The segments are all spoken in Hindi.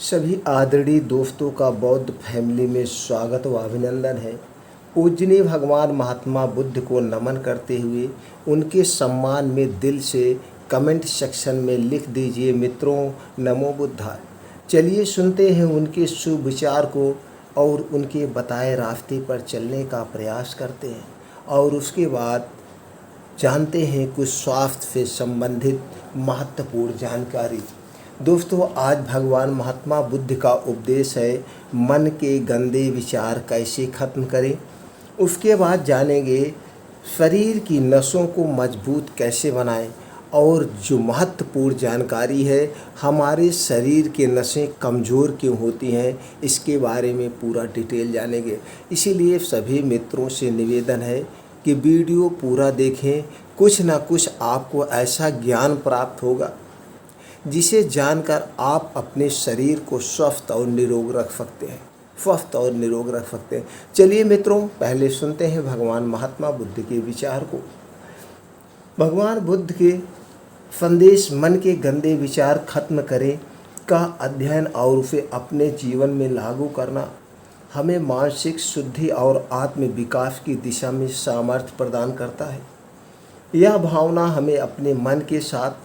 सभी आदरणीय दोस्तों का बौद्ध फैमिली में स्वागत व अभिनंदन है। पूजनीय भगवान महात्मा बुद्ध को नमन करते हुए उनके सम्मान में दिल से कमेंट सेक्शन में लिख दीजिए मित्रों, नमो बुद्धाय। चलिए सुनते हैं उनके शुभ विचार को और उनके बताए रास्ते पर चलने का प्रयास करते हैं और उसके बाद जानते हैं कुछ स्वास्थ्य से संबंधित महत्वपूर्ण जानकारी। दोस्तों, आज भगवान महात्मा बुद्ध का उपदेश है मन के गंदे विचार कैसे खत्म करें। उसके बाद जानेंगे शरीर की नसों को मजबूत कैसे बनाएं और जो महत्वपूर्ण जानकारी है हमारे शरीर के नसें कमज़ोर क्यों होती हैं, इसके बारे में पूरा डिटेल जानेंगे। इसीलिए सभी मित्रों से निवेदन है कि वीडियो पूरा देखें, कुछ ना कुछ आपको ऐसा ज्ञान प्राप्त होगा जिसे जानकर आप अपने शरीर को स्वस्थ और निरोग रख सकते हैं। चलिए मित्रों, पहले सुनते हैं भगवान महात्मा बुद्ध के विचार को। भगवान बुद्ध के संदेश मन के गंदे विचार खत्म करें का अध्ययन और उसे अपने जीवन में लागू करना हमें मानसिक शुद्धि और आत्म विकास की दिशा में सामर्थ्य प्रदान करता है। यह भावना हमें अपने मन के साथ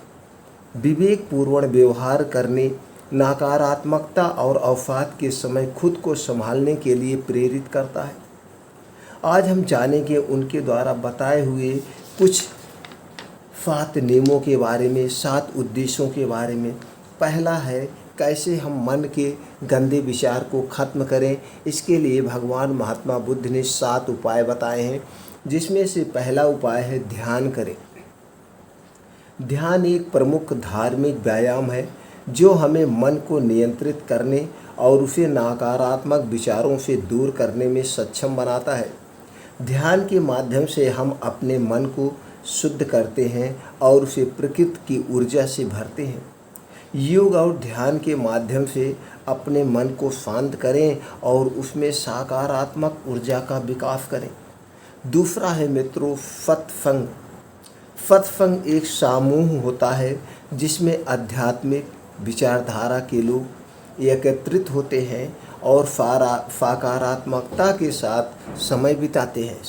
विवेकपूर्ण व्यवहार करने, नकारात्मकता और अवसाद के समय खुद को संभालने के लिए प्रेरित करता है। आज हम जानेंगे उनके द्वारा बताए हुए कुछ 7 नियमों के बारे में, 7 उद्देश्यों के बारे में। पहला है कैसे हम मन के गंदे विचार को खत्म करें। इसके लिए भगवान महात्मा बुद्ध ने 7 उपाय बताए हैं, जिसमें से पहला उपाय है ध्यान करें। ध्यान एक प्रमुख धार्मिक व्यायाम है जो हमें मन को नियंत्रित करने और उसे नकारात्मक विचारों से दूर करने में सक्षम बनाता है। ध्यान के माध्यम से हम अपने मन को शुद्ध करते हैं और उसे प्रकृति की ऊर्जा से भरते हैं। योग और ध्यान के माध्यम से अपने मन को शांत करें और उसमें सकारात्मक ऊर्जा का विकास करें। दूसरा है मित्रों सत्संग। सत्संग एक समूह होता है जिसमें आध्यात्मिक विचारधारा के लोग एकत्रित होते हैं और सकारात्मकता के साथ समय बिताते हैं।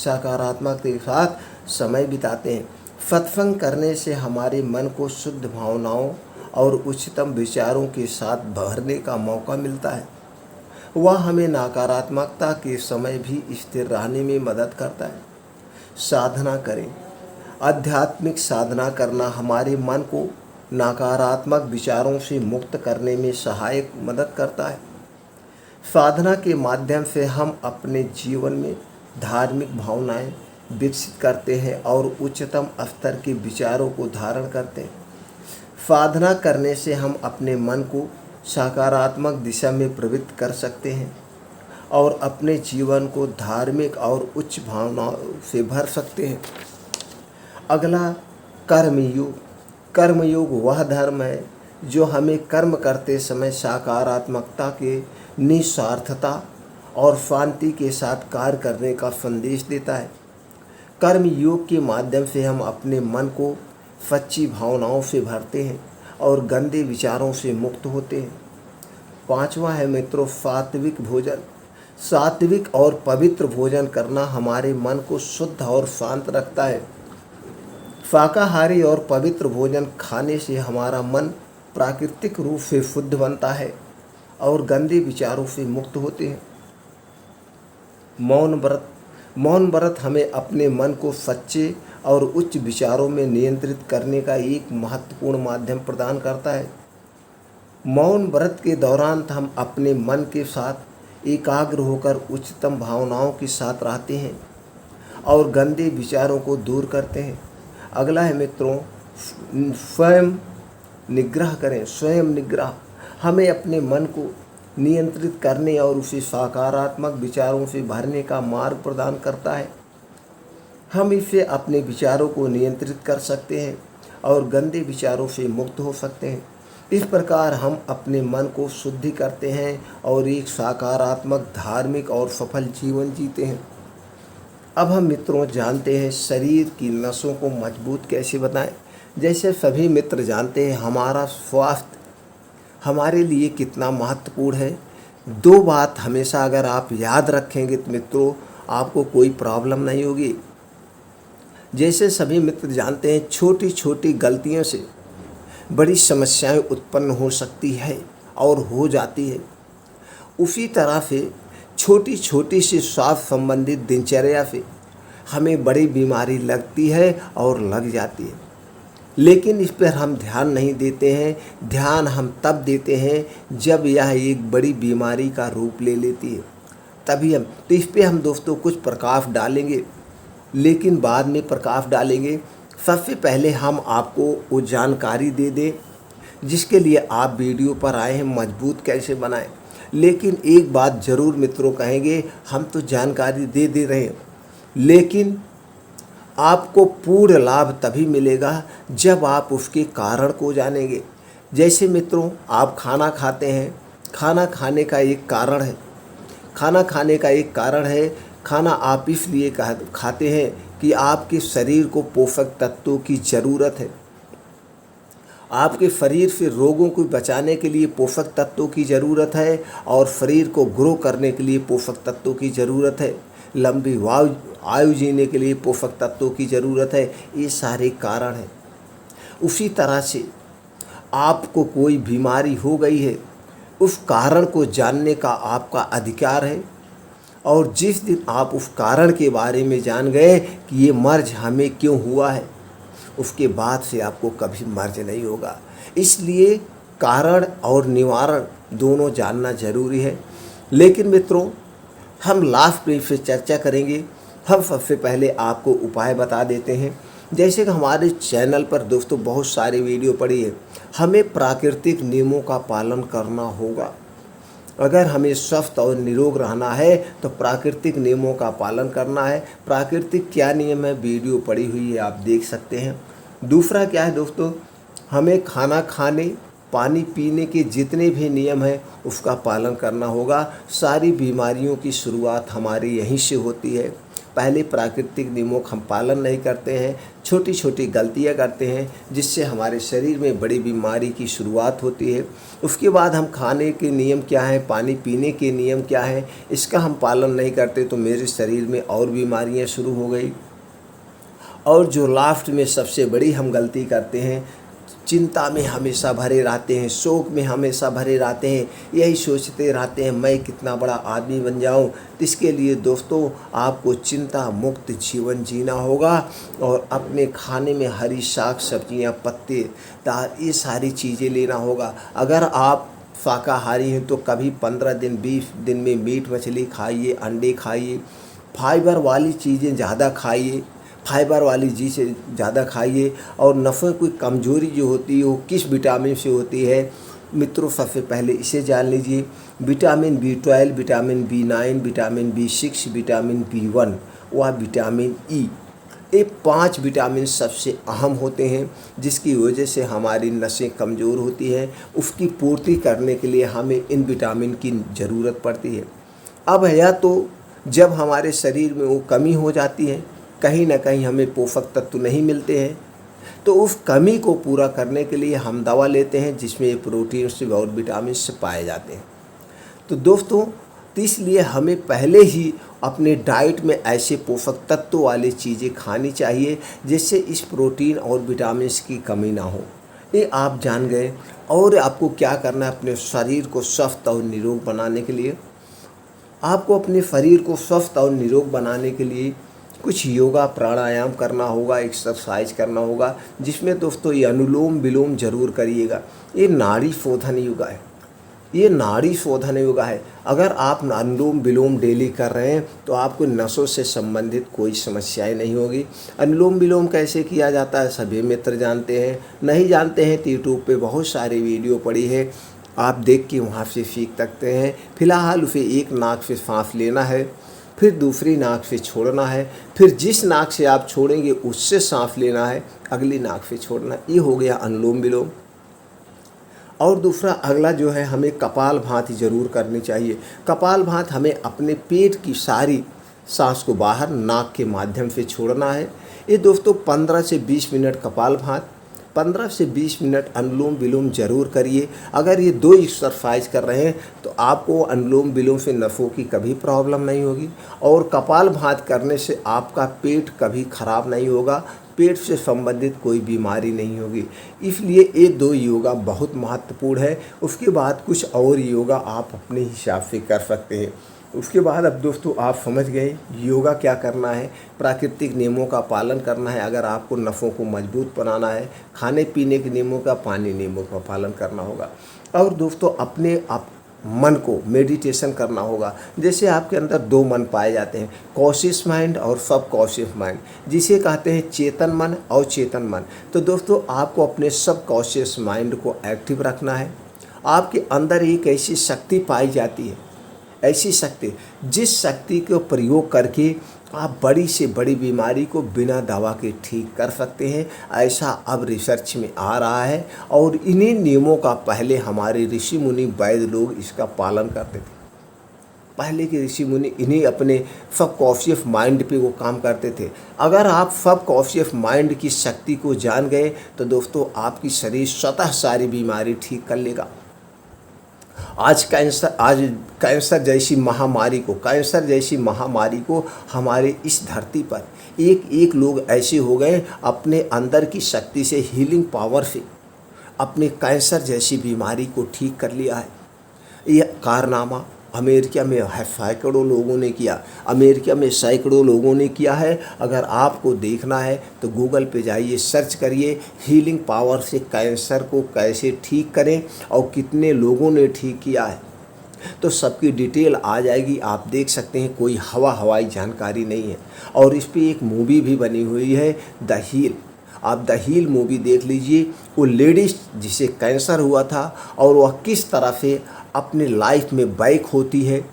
सत्संग करने से हमारे मन को शुद्ध भावनाओं और उच्चतम विचारों के साथ भरने का मौका मिलता है। वह हमें नकारात्मकता के समय भी स्थिर रहने में मदद करता है। साधना करें। आध्यात्मिक साधना करना हमारे मन को नकारात्मक विचारों से मुक्त करने में सहायक मदद करता है। साधना के माध्यम से हम अपने जीवन में धार्मिक भावनाएं विकसित करते हैं और उच्चतम स्तर के विचारों को धारण करते हैं। साधना करने से हम अपने मन को सकारात्मक दिशा में प्रवृत्त कर सकते हैं और अपने जीवन को धार्मिक और उच्च भावनाओं से भर सकते हैं। अगला कर्मयोग। कर्मयोग वह धर्म है जो हमें कर्म करते समय सकारात्मकता के निस्वार्थता और शांति के साथ कार्य करने का संदेश देता है। कर्म योग के माध्यम से हम अपने मन को सच्ची भावनाओं से भरते हैं और गंदे विचारों से मुक्त होते हैं। 5वां है मित्रों सात्विक भोजन। सात्विक और पवित्र भोजन करना हमारे मन को शुद्ध और शांत रखता है। शाकाहारी और पवित्र भोजन खाने से हमारा मन प्राकृतिक रूप से शुद्ध बनता है और गंदे विचारों से मुक्त होते हैं। मौन व्रत हमें अपने मन को सच्चे और उच्च विचारों में नियंत्रित करने का एक महत्वपूर्ण माध्यम प्रदान करता है। मौन व्रत के दौरान हम अपने मन के साथ एकाग्र होकर उच्चतम भावनाओं के साथ रहते हैं और गंदे विचारों को दूर करते हैं। अगला है मित्रों स्वयं निग्रह करें। स्वयं निग्रह हमें अपने मन को नियंत्रित करने और उसे सकारात्मक विचारों से भरने का मार्ग प्रदान करता है। हम इससे अपने विचारों को नियंत्रित कर सकते हैं और गंदे विचारों से मुक्त हो सकते हैं। इस प्रकार हम अपने मन को शुद्धि करते हैं और एक सकारात्मक, धार्मिक और सफल जीवन जीते हैं। अब हम मित्रों जानते हैं शरीर की नसों को मजबूत कैसे बनाएं। जैसे सभी मित्र जानते हैं हमारा स्वास्थ्य हमारे लिए कितना महत्वपूर्ण है। दो बात हमेशा अगर आप याद रखेंगे तो मित्रों आपको कोई प्रॉब्लम नहीं होगी। जैसे सभी मित्र जानते हैं, छोटी छोटी गलतियों से बड़ी समस्याएं उत्पन्न हो सकती है और हो जाती है। उसी तरह से छोटी छोटी सी स्वास्थ्य संबंधित दिनचर्या से हमें बड़ी बीमारी लगती है और लग जाती है, लेकिन इस पर हम ध्यान नहीं देते हैं। ध्यान हम तब देते हैं जब यह एक बड़ी बीमारी का रूप ले लेती है, तभी हम तो इस पर हम दोस्तों कुछ प्रकाश डालेंगे, लेकिन बाद में प्रकाश डालेंगे। सबसे पहले हम आपको वो जानकारी दे दें जिसके लिए आप वीडियो पर आए हैं, मजबूत कैसे बनाएं। लेकिन एक बात ज़रूर मित्रों कहेंगे, हम तो जानकारी दे रहे हैं, लेकिन आपको पूर्ण लाभ तभी मिलेगा जब आप उसके कारण को जानेंगे। जैसे मित्रों आप खाना खाते हैं, खाना खाने का एक कारण है। खाना आप इसलिए खाते हैं कि आपके शरीर को पोषक तत्वों की ज़रूरत है। आपके शरीर से रोगों को बचाने के लिए पोषक तत्वों की ज़रूरत है और शरीर को ग्रो करने के लिए पोषक तत्वों की ज़रूरत है। लंबी आयु जीने के लिए पोषक तत्वों की ज़रूरत है। ये सारे कारण हैं। उसी तरह से आपको कोई बीमारी हो गई है, उस कारण को जानने का आपका अधिकार है, और जिस दिन आप उस कारण के बारे में जान गए कि ये मर्ज हमें क्यों हुआ है, उसके बाद से आपको कभी मर्ज नहीं होगा। इसलिए कारण और निवारण दोनों जानना जरूरी है। लेकिन मित्रों हम लास्ट में फिर चर्चा करेंगे। हम सबसे पहले आपको उपाय बता देते हैं। जैसे कि हमारे चैनल पर दोस्तों बहुत सारी वीडियो पड़ी है। हमें प्राकृतिक नियमों का पालन करना होगा। अगर हमें स्वस्थ और निरोग रहना है तो प्राकृतिक नियमों का पालन करना है। प्राकृतिक क्या नियम है, वीडियो पड़ी हुई है, आप देख सकते हैं। दूसरा क्या है दोस्तों, हमें खाना खाने, पानी पीने के जितने भी नियम हैं उसका पालन करना होगा। सारी बीमारियों की शुरुआत हमारी यहीं से होती है। पहले प्राकृतिक नियमों का हम पालन नहीं करते हैं, छोटी छोटी गलतियां करते हैं, जिससे हमारे शरीर में बड़ी बीमारी की शुरुआत होती है। उसके बाद हम खाने के नियम क्या है, पानी पीने के नियम क्या है, इसका हम पालन नहीं करते तो मेरे शरीर में और बीमारियां शुरू हो गई। और जो लास्ट में सबसे बड़ी हम गलती करते हैं, चिंता में हमेशा भरे रहते हैं, शोक में हमेशा भरे रहते हैं, यही सोचते रहते हैं मैं कितना बड़ा आदमी बन जाऊं। तो इसके लिए दोस्तों आपको चिंता मुक्त जीवन जीना होगा और अपने खाने में हरी साग सब्जियां, पत्ते दाल, ये सारी चीज़ें लेना होगा। अगर आप शाकाहारी हैं तो कभी 15 दिन 20 दिन में मीट मछली खाइए, अंडे खाइए, फाइबर वाली चीज़ें ज़्यादा खाइए, फाइबर वाली चीज़ें ज़्यादा खाइए। और नसों की कमजोरी जो होती है वो किस विटामिन से होती है मित्रों, सबसे पहले इसे जान लीजिए। Vitamin B12, vitamin B9, vitamin B6, vitamin B1 व विटामिन E, ये 5 विटामिन सबसे अहम होते हैं, जिसकी वजह से हमारी नसें कमज़ोर होती हैं। उसकी पूर्ति करने के लिए हमें इन विटामिन की ज़रूरत पड़ती है। अब या तो जब हमारे शरीर में वो कमी हो जाती है, कहीं ना कहीं हमें पोषक तत्व नहीं मिलते हैं, तो उस कमी को पूरा करने के लिए हम दवा लेते हैं जिसमें प्रोटीन और विटामिन से पाए जाते हैं। तो दोस्तों इसलिए हमें पहले ही अपने डाइट में ऐसे पोषक तत्व वाली चीज़ें खानी चाहिए जिससे इस प्रोटीन और विटामिन की कमी ना हो। ये आप जान गए। और आपको क्या करना है, अपने शरीर को स्वस्थ और निरोग बनाने के लिए, आपको अपने शरीर को स्वस्थ और निरोग बनाने के लिए कुछ योगा प्राणायाम करना होगा, एक्सरसाइज करना होगा, जिसमें दोस्तों ये अनुलोम विलोम जरूर करिएगा। ये नाड़ी शोधन योगा है, ये नाड़ी शोधन योगा है। अगर आप अनुलोम विलोम डेली कर रहे हैं तो आपको नसों से संबंधित कोई समस्याएं नहीं होगी। अनुलोम विलोम कैसे किया जाता है सभी मित्र जानते हैं, नहीं जानते हैं तो यूट्यूब पे बहुत सारी वीडियो पड़ी है, आप देख के वहाँ से सीख सकते हैं। फिलहाल उसे एक नाक से सांस लेना है, फिर दूसरी नाक से छोड़ना है, फिर जिस नाक से आप छोड़ेंगे उससे सांस लेना है, अगली नाक से छोड़ना। ये हो गया अनुलोम विलोम। और दूसरा अगला जो है, हमें कपालभाति ज़रूर करनी चाहिए। कपालभाति हमें अपने पेट की सारी सांस को बाहर नाक के माध्यम से छोड़ना है। ये दोस्तों 15 से 20 मिनट कपालभाति, 15 से 20 मिनट अनुलोम विलोम ज़रूर करिए। अगर ये 2 एक्सरसाइज कर रहे हैं तो आपको अनुलोम विलोम से नसों की कभी प्रॉब्लम नहीं होगी और कपालभाति करने से आपका पेट कभी खराब नहीं होगा, पेट से संबंधित कोई बीमारी नहीं होगी। इसलिए ये 2 योगा बहुत महत्वपूर्ण है। उसके बाद कुछ और योगा आप अपने हिसाब से कर सकते हैं। उसके बाद अब दोस्तों आप समझ गए योगा क्या करना है, प्राकृतिक नियमों का पालन करना है। अगर आपको नसों को मजबूत बनाना है, खाने पीने के नियमों का, पानी नियमों का पालन करना होगा। और दोस्तों अपने आप मन को मेडिटेशन करना होगा। जैसे आपके अंदर 2 मन पाए जाते हैं, कॉन्शियस माइंड और सब कॉन्शियस माइंड, जिसे कहते हैं चेतन मन और चेतन मन। तो दोस्तों आपको अपने सब कॉन्शियस माइंड को एक्टिव रखना है। आपके अंदर एक ऐसी शक्ति पाई जाती है, ऐसी शक्ति जिस शक्ति को प्रयोग करके आप बड़ी से बड़ी बीमारी को बिना दवा के ठीक कर सकते हैं। ऐसा अब रिसर्च में आ रहा है और इन्हीं नियमों का पहले हमारे ऋषि मुनि वैद्य लोग इसका पालन करते थे। पहले के ऋषि मुनि इन्हीं अपने सब कॉन्शियस माइंड पे वो काम करते थे। अगर आप सब कॉन्शियस माइंड की शक्ति को जान गए तो दोस्तों आपकी शरीर स्वतः सारी बीमारी ठीक कर लेगा। आज कैंसर जैसी महामारी को हमारे इस धरती पर एक लोग ऐसे हो गए अपने अंदर की शक्ति से, हीलिंग पावर से अपने कैंसर जैसी बीमारी को ठीक कर लिया है। यह कारनामा अमेरिका में सैकड़ों लोगों ने किया है। अगर आपको देखना है तो गूगल पे जाइए, सर्च करिए हीलिंग पावर से कैंसर को कैसे ठीक करें और कितने लोगों ने ठीक किया है, तो सबकी डिटेल आ जाएगी। आप देख सकते हैं, कोई हवाई जानकारी नहीं है। और इस पर एक मूवी भी बनी हुई है, द हील। आप द हील मूवी देख लीजिए। वो लेडीज जिसे कैंसर हुआ था और वह किस तरह से अपने लाइफ में बैक होती है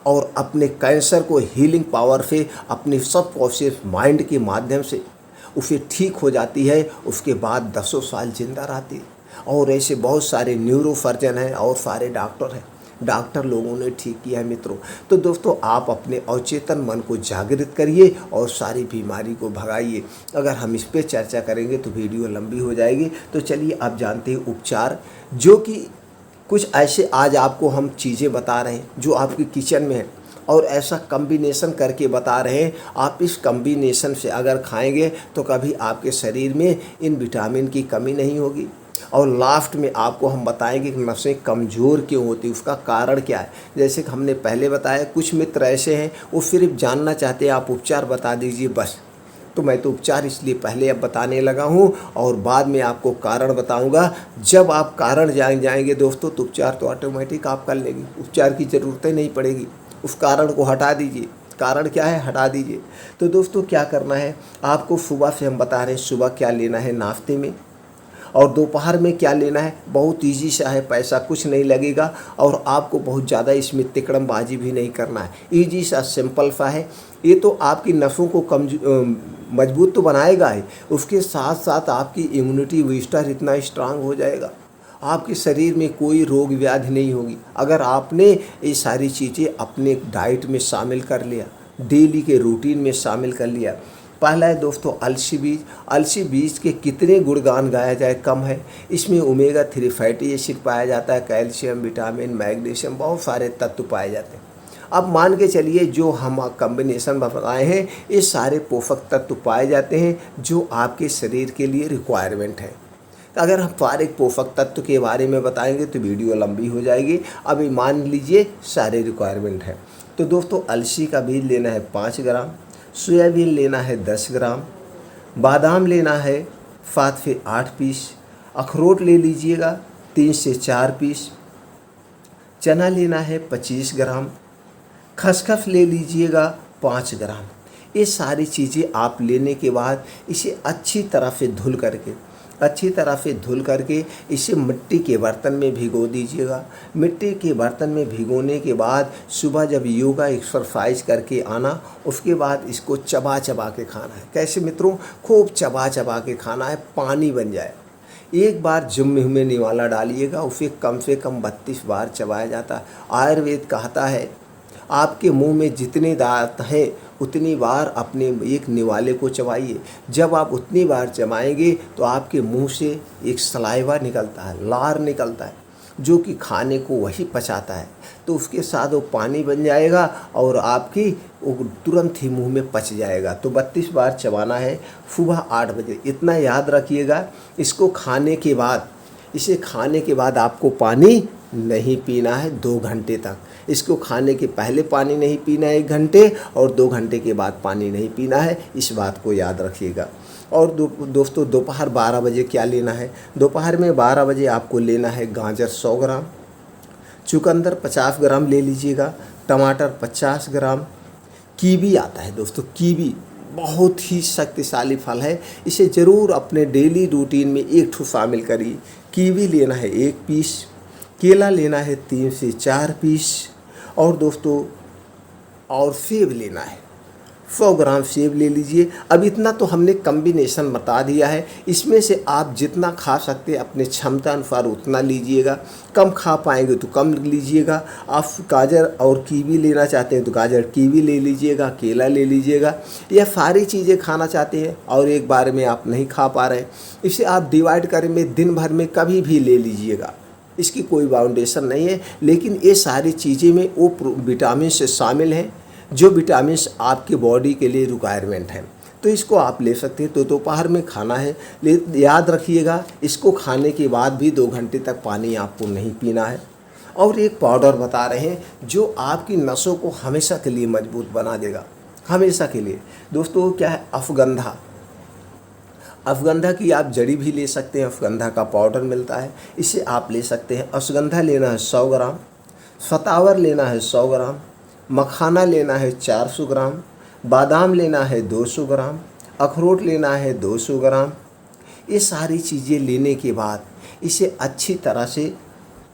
और अपने कैंसर को हीलिंग पावर से, अपने सब कॉन्शियस माइंड के माध्यम से उसे ठीक हो जाती है। उसके बाद 10 साल जिंदा रहती है। और ऐसे बहुत सारे न्यूरोसर्जन हैं और सारे डॉक्टर लोगों ने ठीक किया है मित्रों। तो दोस्तों आप अपने अवचेतन मन को जागृत करिए और सारी बीमारी को भगाइए। अगर हम इस पे चर्चा करेंगे तो वीडियो लंबी हो जाएगी। तो चलिए आप जानते हैं उपचार, जो कि कुछ ऐसे आज आपको हम चीज़ें बता रहे हैं जो आपके किचन में है और ऐसा कम्बिनेशन करके बता रहे हैं। आप इस कम्बिनेशन से अगर खाएंगे तो कभी आपके शरीर में इन विटामिन की कमी नहीं होगी। और लास्ट में आपको हम बताएंगे कि नसें कमज़ोर क्यों होती, उसका कारण क्या है। जैसे कि हमने पहले बताया, कुछ मित्र ऐसे हैं वो सिर्फ जानना चाहते हैं आप उपचार बता दीजिए बस। तो मैं तो उपचार इसलिए पहले अब बताने लगा हूँ और बाद में आपको कारण बताऊँगा। जब आप कारण जान जाएंगे दोस्तों तो उपचार तो ऑटोमेटिक आप कर लेंगे, उपचार की ज़रूरत नहीं पड़ेगी। उस कारण को हटा दीजिए। कारण क्या है, हटा दीजिए। तो दोस्तों क्या करना है आपको, सुबह से हम बता रहे हैं सुबह क्या लेना है नाश्ते में और दोपहर में क्या लेना है। बहुत ईजी सा है, पैसा कुछ नहीं लगेगा और आपको बहुत ज़्यादा इसमें तिकड़मबाजी भी नहीं करना है। ईजी सा, सिंपल सा है। ये तो आपकी नसों को मजबूत तो बनाएगा ही, उसके साथ साथ आपकी इम्यूनिटी बूस्टर इतना स्ट्रांग हो जाएगा, आपके शरीर में कोई रोग व्याधि नहीं होगी। अगर आपने ये सारी चीज़ें अपने डाइट में शामिल कर लिया, डेली के रूटीन में शामिल कर लिया। पहला है दोस्तों अलसी बीज। अलसी बीज के कितने गुणगान गाया जाए कम है। इसमें ओमेगा 3 फैटी एसिड पाया जाता है, कैल्शियम, विटामिन, मैग्नीशियम, बहुत सारे तत्व पाए जाते हैं। अब मान के चलिए जो हम कम्बिनेशन बताए हैं ये सारे पोषक तत्व पाए जाते हैं जो आपके शरीर के लिए रिक्वायरमेंट है। अगर हम सारे पोषक तत्व के बारे में बताएंगे तो वीडियो लंबी हो जाएगी। अभी मान लीजिए सारे रिक्वायरमेंट है। तो दोस्तों अलसी का बीज लेना है 5 ग्राम, सोयाबीन लेना है 10 ग्राम, बादाम लेना है 7 से 8 पीस, अखरोट ले लीजिएगा 3 से 4 पीस, चना लेना है 25 ग्राम, खसखस ले लीजिएगा 5 ग्राम। ये सारी चीज़ें आप लेने के बाद इसे अच्छी तरह से धुल करके इसे मिट्टी के बर्तन में भिगो दीजिएगा। मिट्टी के बर्तन में भिगोने के बाद सुबह जब योगा एक्सरसाइज करके आना, उसके बाद इसको चबा चबा के खाना है। कैसे मित्रों, खूब चबा चबा के खाना है, पानी बन जाए। एक बार जिम में निवाला डालिएगा, उसे कम से कम 32 बार चबाया जाता है। आयुर्वेद कहता है आपके मुंह में जितने दांत हैं उतनी बार अपने एक निवाले को चबाइए। जब आप उतनी बार चबाएंगे तो आपके मुंह से एक सलाइवा निकलता है, लार निकलता है, जो कि खाने को वही पचाता है। तो उसके साथ वो पानी बन जाएगा और आपकी वो तुरंत ही मुंह में पच जाएगा। तो 32 बार चबाना है सुबह 8 बजे। इतना याद रखिएगा। इसको खाने के बाद, इसे खाने के बाद आपको पानी नहीं पीना है 2 घंटे तक। इसको खाने के पहले पानी नहीं पीना है 1 घंटे, और 2 घंटे के बाद पानी नहीं पीना है। इस बात को याद रखिएगा। और दोस्तों दोपहर 12 बजे क्या लेना है? दोपहर में 12 बजे आपको लेना है गाजर 100 ग्राम, चुकंदर 50 ग्राम ले लीजिएगा, टमाटर 50 ग्राम। कीवी आता है दोस्तों, कीवी बहुत ही शक्तिशाली फल है। इसे ज़रूर अपने डेली रूटीन में एक ठो शामिल करिए। कीवी लेना है 1 पीस, केला लेना है 3 से 4 पीस, और दोस्तों और सेब लेना है 100 ग्राम सेब ले लीजिए। अब इतना तो हमने कम्बिनेशन बता दिया है। इसमें से आप जितना खा सकते हैं अपने क्षमता अनुसार उतना लीजिएगा। कम खा पाएंगे तो कम लीजिएगा। आप गाजर और कीवी लेना चाहते हैं तो गाजर कीवी ले लीजिएगा, केला ले लीजिएगा। यह सारी चीज़ें खाना चाहते हैं और एक बार में आप नहीं खा पा रहे, इसे आप डिवाइड करेंगे, दिन भर में कभी भी ले लीजिएगा। इसकी कोई बाउंडेशन नहीं है। लेकिन ये सारी चीज़ें में वो विटामिन से शामिल हैं जो विटामिन्स आपके बॉडी के लिए रिक्वायरमेंट है। तो इसको आप ले सकते हैं। तो दोपहर में खाना है, याद रखिएगा इसको खाने के बाद भी 2 घंटे तक पानी आपको नहीं पीना है। और एक पाउडर बता रहे हैं जो आपकी नसों को हमेशा के लिए मजबूत बना देगा, हमेशा के लिए। दोस्तों क्या है? अफगंधा। अफगंधा की आप जड़ी भी ले सकते हैं, अफगंधा का पाउडर मिलता है, इसे आप ले सकते हैं। अश्वगंधा लेना है 100 ग्राम, सतावर लेना है 100 ग्राम, मखाना लेना है 400 ग्राम, बादाम लेना है 200 ग्राम, अखरोट लेना है 200 ग्राम। ये सारी चीज़ें लेने के बाद इसे अच्छी तरह से,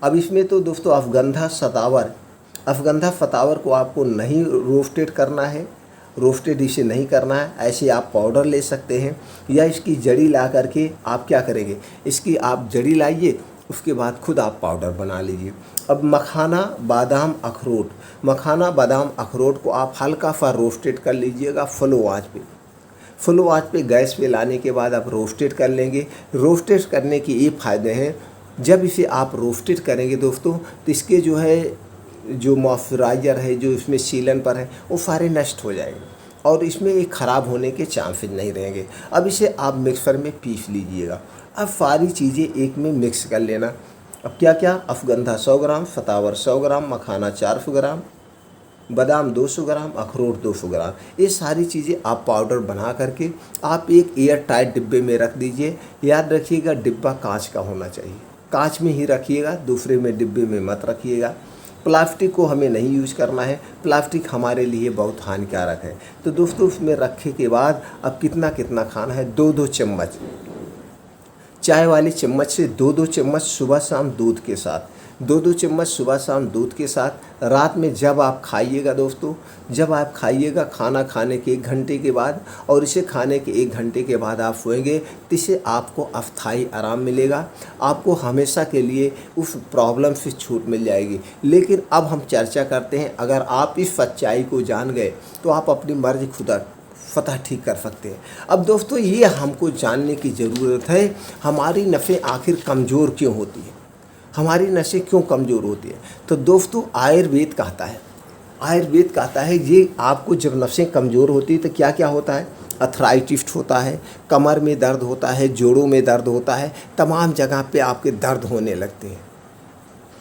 अब इसमें तो दोस्तों अफगंधा सतावर को आपको नहीं रोस्टेड करना है, रोस्टेड इसे नहीं करना है। ऐसे आप पाउडर ले सकते हैं या इसकी जड़ी ला करके आप क्या करेंगे, इसकी आप जड़ी लाइए, उसके बाद खुद आप पाउडर बना लीजिए। अब मखाना बादाम अखरोट, मखाना बादाम अखरोट को आप हल्का सा रोस्टेड कर लीजिएगा फुल आंच पे गैस पे लाने के बाद आप रोस्टेड कर लेंगे। रोस्टेड करने के ये फ़ायदे हैं, जब इसे आप रोस्टेड करेंगे दोस्तों तो इसके जो मॉइस्चराइज़र है, जो इसमें सीलन पर है, वो सारे नष्ट हो जाएंगे और इसमें एक ख़राब होने के चांसेस नहीं रहेंगे। अब इसे आप मिक्सर में पीस लीजिएगा। अब सारी चीज़ें एक में मिक्स कर लेना। अब क्या क्या? अफगंधा 100 ग्राम, सतावर 100 ग्राम, मखाना 400 ग्राम, बादाम 200 ग्राम, अखरोट 200 ग्राम। ये सारी चीज़ें आप पाउडर बना करके आप एक एयर टाइट डिब्बे में रख दीजिए। याद रखिएगा डिब्बा कांच का होना चाहिए, कांच में ही रखिएगा, दूसरे में डिब्बे में मत रखिएगा। प्लास्टिक को हमें नहीं यूज़ करना है, प्लास्टिक हमारे लिए बहुत हानिकारक है। तो दोस्तों उसमें रखे के बाद अब कितना खाना है? 2-2 चम्मच, चाय वाली चम्मच से 2-2 चम्मच सुबह शाम दूध के साथ, 2-2 चम्मच सुबह शाम दूध के साथ। रात में जब आप खाइएगा दोस्तों, जब आप खाइएगा खाना खाने के 1 घंटे के बाद, और इसे खाने के 1 घंटे के बाद आप सोएंगे तो इससे आपको अस्थायी आराम मिलेगा, आपको हमेशा के लिए उस प्रॉब्लम से छूट मिल जाएगी। लेकिन अब हम चर्चा करते हैं, अगर आप इस सच्चाई को जान गए तो आप अपनी मर्जी खुदा फतह ठीक कर सकते हैं। अब दोस्तों ये हमको जानने की ज़रूरत है, हमारी नसें आखिर कमज़ोर क्यों होती है, हमारी नसें क्यों कमज़ोर होती है? तो दोस्तों आयुर्वेद कहता है ये आपको जब नसें कमज़ोर होती है तो क्या क्या होता है? अर्थराइटिस होता है, कमर में दर्द होता है, जोड़ों में दर्द होता है, तमाम जगह पे आपके दर्द होने लगते हैं,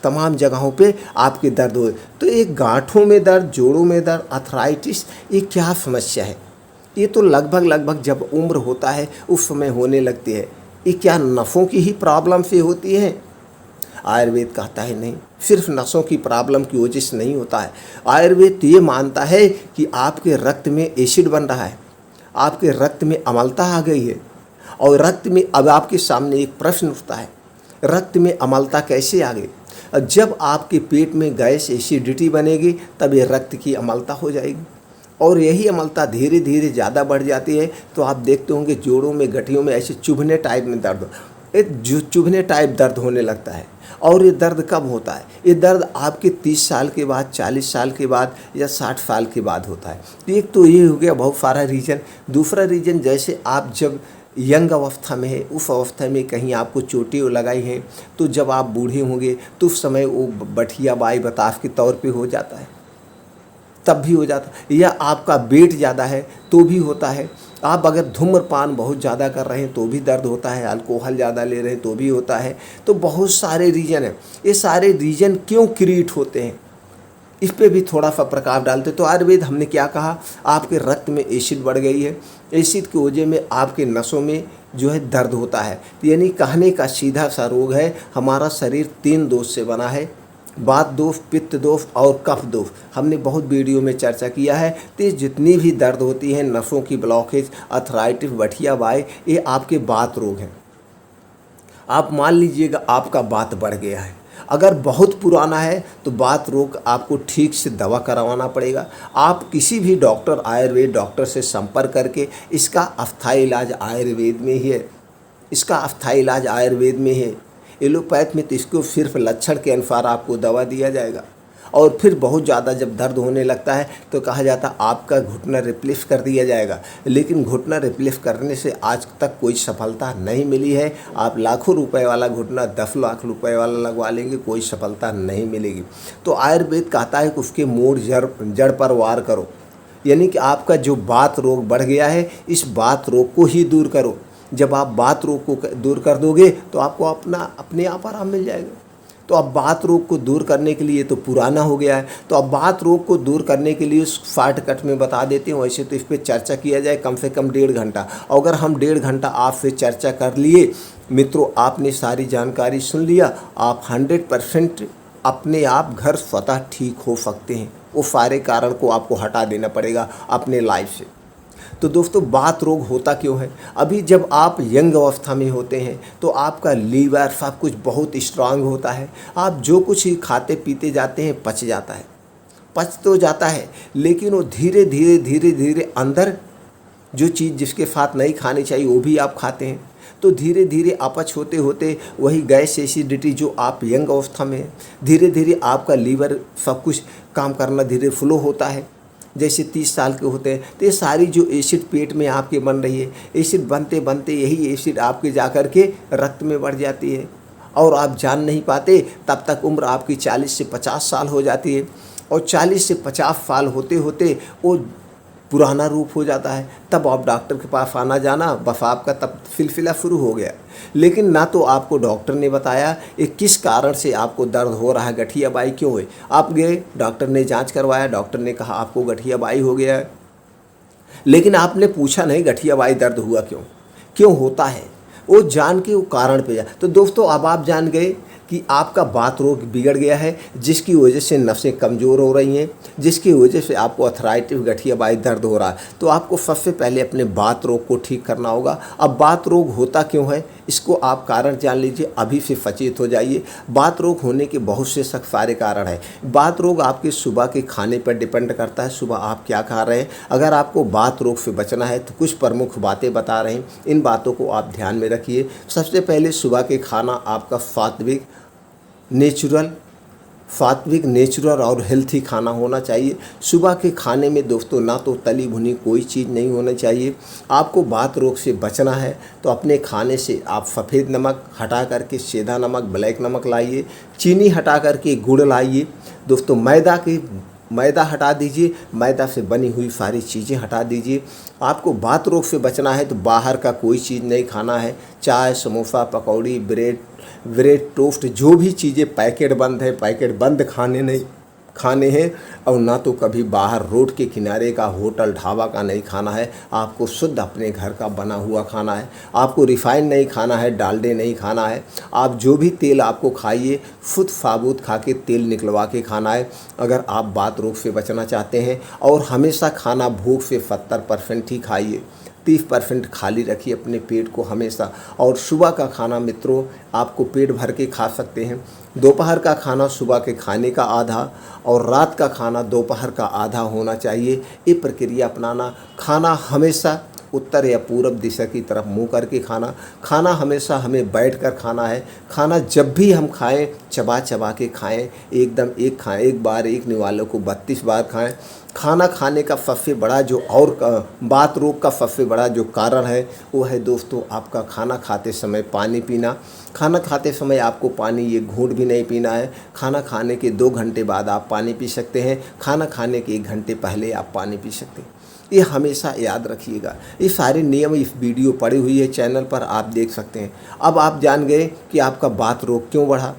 तमाम जगहों पे आपके दर्द हो। तो एक गांठों में दर्द, जोड़ों में दर्द, अर्थराइटिस, ये क्या समस्या है? ये तो लगभग जब उम्र होता है उस समय होने लगती है। ये क्या नसों की ही प्रॉब्लम से होती है? आयुर्वेद कहता है नहीं, सिर्फ नसों की प्रॉब्लम की वजह से नहीं होता है। आयुर्वेद तो ये मानता है कि आपके रक्त में एसिड बन रहा है, आपके रक्त में अम्लता आ गई है, और रक्त में, अब आपके सामने एक प्रश्न उठता है, रक्त में अम्लता कैसे आ गई? जब आपके पेट में गैस एसिडिटी बनेगी तब ये रक्त की अम्लता हो जाएगी, और यही अम्लता धीरे धीरे ज़्यादा बढ़ जाती है तो आप देखते होंगे जोड़ों में, गठियों में ऐसे चुभने टाइप में दर्द। एक चुभने टाइप दर्द होने लगता है। और ये दर्द कब होता है? ये दर्द आपके 30 साल के बाद, 40 साल के बाद या 60 साल के बाद होता है। एक तो ये हो गया बहुत सारा रीज़न। दूसरा रीज़न, जैसे आप जब यंग अवस्था में है, उस अवस्था में कहीं आपको चोटें लगाई हैं, तो जब आप बूढ़े होंगे तो उस समय वो बठिया बाई बताफ के तौर पे हो जाता है, तब भी हो जाता है। या आपका वेट ज़्यादा है तो भी होता है। आप अगर धूम्रपान बहुत ज़्यादा कर रहे हैं तो भी दर्द होता है। अल्कोहल ज़्यादा ले रहे हैं तो भी होता है। तो बहुत सारे रीज़न हैं। ये सारे रीज़न क्यों क्रिएट होते हैं, इस पे भी थोड़ा सा प्रकाश डालते। तो आयुर्वेद हमने क्या कहा, आपके रक्त में एसिड बढ़ गई है, एसिड की वजह में आपके नसों में जो है दर्द होता है। तो यानी कहने का सीधा सा रोग है, हमारा शरीर 3 दोष से बना है, वात दोष, पित्त दोष और कफ दोष। हमने बहुत वीडियो में चर्चा किया है। तो जितनी भी दर्द होती है, नसों की ब्लॉकेज, अर्थराइटिस, बठिया बाई, ये आपके वात रोग हैं। आप मान लीजिएगा आपका वात बढ़ गया है, अगर बहुत पुराना है तो वात रोग आपको ठीक से दवा करवाना पड़ेगा। आप किसी भी डॉक्टर, आयुर्वेद डॉक्टर से संपर्क करके इसका अस्थायी इलाज आयुर्वेद में ही है। इसका अस्थायी इलाज आयुर्वेद में है। एलोपैथ में तो इसको सिर्फ लक्षण के अनुसार आपको दवा दिया जाएगा। और फिर बहुत ज़्यादा जब दर्द होने लगता है तो कहा जाता है आपका घुटना रिप्लेस कर दिया जाएगा। लेकिन घुटना रिप्लेस करने से आज तक कोई सफलता नहीं मिली है। आप लाखों रुपए वाला घुटना 10 लाख रुपए वाला लगवा लेंगे, कोई सफलता नहीं मिलेगी। तो आयुर्वेद कहता है कि उसके मूल जड़ पर वार करो। यानी कि आपका जो वात रोग बढ़ गया है, इस वात रोग को ही दूर करो। जब आप वात रोग को दूर कर दोगे तो आपको अपने आप आराम मिल जाएगा। तो अब वात रोग को दूर करने के लिए, तो पुराना हो गया है, तो अब वात रोग को दूर करने के लिए शॉर्टकट में बता देते हैं। वैसे तो इस पर चर्चा किया जाए कम से कम 1.5 घंटा। अगर हम 1.5 घंटा आपसे चर्चा कर लिए मित्रों, आपने सारी जानकारी सुन लिया, आप 100% अपने आप घर स्वतः ठीक हो सकते हैं। वो सारे कारण को आपको हटा देना पड़ेगा अपने लाइफ से। तो दोस्तों, वात रोग होता क्यों है? अभी जब आप यंग अवस्था में होते हैं तो आपका लीवर सब कुछ बहुत स्ट्रांग होता है। आप जो कुछ ही खाते पीते जाते हैं पच जाता है, पच तो जाता है, लेकिन वो धीरे धीरे अंदर जो चीज़ जिसके साथ नहीं खानी चाहिए वो भी आप खाते हैं। तो धीरे धीरे अपच होते होते वही गैस एसिडिटी जो आप यंग अवस्था में है, धीरे धीरे आपका लीवर सब कुछ काम करना धीरे फ्लो होता है। जैसे 30 साल के होते हैं तो ये सारी जो एसिड पेट में आपके बन रही है, एसिड बनते बनते यही एसिड आपके जाकर के रक्त में बढ़ जाती है और आप जान नहीं पाते। तब तक उम्र आपकी 40 से 50 साल हो जाती है और 40 से 50 साल होते होते वो पुराना रूप हो जाता है। तब आप डॉक्टर के पास आना जाना, बस आपका तब सिलसिला शुरू हो गया। लेकिन ना तो आपको डॉक्टर ने बताया ये किस कारण से आपको दर्द हो रहा है, गठिया बाई क्यों है। आप गए, डॉक्टर ने जांच करवाया, डॉक्टर ने कहा आपको गठिया बाई हो गया है। लेकिन आपने पूछा नहीं गठिया बाई दर्द हुआ क्यों होता है, वो जान के वो कारण पे जा। तो दोस्तों, अब आप जान गए कि आपका वात रोग बिगड़ गया है, जिसकी वजह से नसें कमज़ोर हो रही हैं, जिसकी वजह से आपको अर्थराइटिस, गठिया बाई दर्द हो रहा है। तो आपको सबसे पहले अपने वात रोग को ठीक करना होगा। अब वात रोग होता क्यों है, इसको आप कारण जान लीजिए, अभी से सचेत हो जाइए। वात रोग होने के बहुत से सारे कारण हैं। वात रोग आपके सुबह के खाने पर डिपेंड करता है, सुबह आप क्या खा रहे हैं। अगर आपको वात रोग से बचना है तो कुछ प्रमुख बातें बता रहे हैं, इन बातों को आप ध्यान में रखिए। सबसे पहले सुबह के खाना आपका सात्विक, नेचुरल और हेल्थी खाना होना चाहिए। सुबह के खाने में दोस्तों ना तो तली भुनी कोई चीज़ नहीं होनी चाहिए। आपको वात रोग से बचना है तो अपने खाने से आप सफ़ेद नमक हटा करके सेंधा नमक, ब्लैक नमक लाइए। चीनी हटा करके गुड़ लाइए। दोस्तों, मैदा हटा दीजिए, मैदा से बनी हुई सारी चीज़ें हटा दीजिए। आपको वात रोग से बचना है तो बाहर का कोई चीज़ नहीं खाना है। चाय, समोसा, पकौड़ी, ब्रेड टोस्ट, जो भी चीज़ें पैकेट बंद है, पैकेट बंद खाने हैं। और ना तो कभी बाहर रोड के किनारे का होटल ढाबा का नहीं खाना है। आपको शुद्ध अपने घर का बना हुआ खाना है। आपको रिफाइंड नहीं खाना है, डालडे नहीं खाना है। आप जो भी तेल आपको खाइए, शुद्ध साबुत खा के तेल निकलवा के खाना है अगर आप वात रोग से बचना चाहते हैं। और हमेशा खाना भूख से 70% ही खाइए, 30% खाली रखिए अपने पेट को हमेशा। और सुबह का खाना मित्रों आपको पेट भर के खा सकते हैं। दोपहर का खाना सुबह के खाने का आधा और रात का खाना दोपहर का आधा होना चाहिए। ये प्रक्रिया अपनाना। खाना हमेशा उत्तर या पूरब दिशा की तरफ मुंह करके खाना। खाना हमेशा हमें बैठकर खाना है। खाना जब भी हम खाएं चबा चबा के खाएं, एकदम एक खाएं, एक बार एक निवालों को 32 बार खाएं। खाना खाने का सबसे बड़ा जो बात रोग का सबसे बड़ा जो कारण है वो है दोस्तों आपका खाना खाते समय पानी पीना। खाना खाते समय आपको पानी ये घूंट भी नहीं पीना है। खाना खाने के 2 घंटे बाद आप पानी पी सकते हैं। खाना खाने के 1 घंटे पहले आप पानी पी सकते हैं। ये हमेशा याद रखिएगा। ये सारे नियम इस वीडियो पड़ी हुई है चैनल पर, आप देख सकते हैं। अब आप जान गए कि आपका बात रोग क्यों बढ़ा।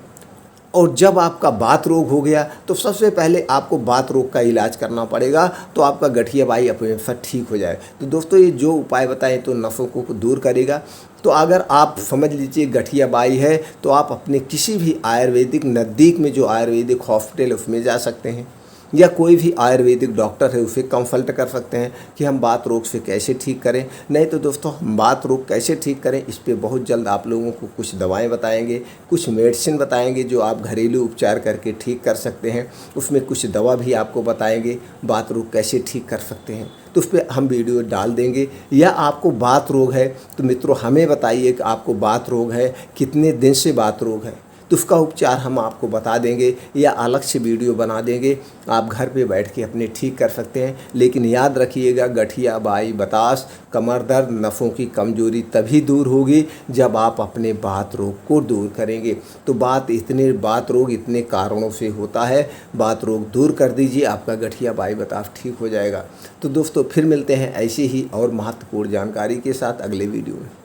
और जब आपका बात रोग हो गया तो सबसे पहले आपको बात रोग का इलाज करना पड़ेगा, तो आपका गठियाबाई अपने साथ ठीक हो जाए। तो दोस्तों ये जो उपाय बताएं तो नसों को दूर करेगा। तो अगर आप समझ लीजिए गठियाबाई है तो आप अपने किसी भी आयुर्वेदिक नज़दीक में जो आयुर्वेदिक हॉस्पिटल है उसमें जा सकते हैं, या कोई भी आयुर्वेदिक डॉक्टर है उसे कंसल्ट कर सकते हैं कि हम बात रोग से कैसे ठीक करें। नहीं तो दोस्तों हम बात रोग कैसे ठीक करें इस पे बहुत जल्द आप लोगों को कुछ दवाएं बताएंगे, कुछ मेडिसिन बताएंगे जो आप घरेलू उपचार करके ठीक कर सकते हैं। उसमें कुछ दवा भी आपको बताएंगे बात रोग कैसे ठीक कर सकते हैं, तो उस पर हम वीडियो डाल देंगे। या आपको बात रोग है तो मित्रों हमें बताइए कि आपको बात रोग है, कितने दिन से बात रोग है, तो उसका उपचार हम आपको बता देंगे या अलग से वीडियो बना देंगे। आप घर पे बैठ के अपने ठीक कर सकते हैं। लेकिन याद रखिएगा गठियाबाई, बतास, कमर दर्द, नसों की कमजोरी तभी दूर होगी जब आप अपने बात रोग को दूर करेंगे। तो बात रोग इतने कारणों से होता है, बात रोग दूर कर दीजिए, आपका गठियाबाई बतास ठीक हो जाएगा। तो दोस्तों फिर मिलते हैं ऐसी ही और महत्वपूर्ण जानकारी के साथ अगले वीडियो में।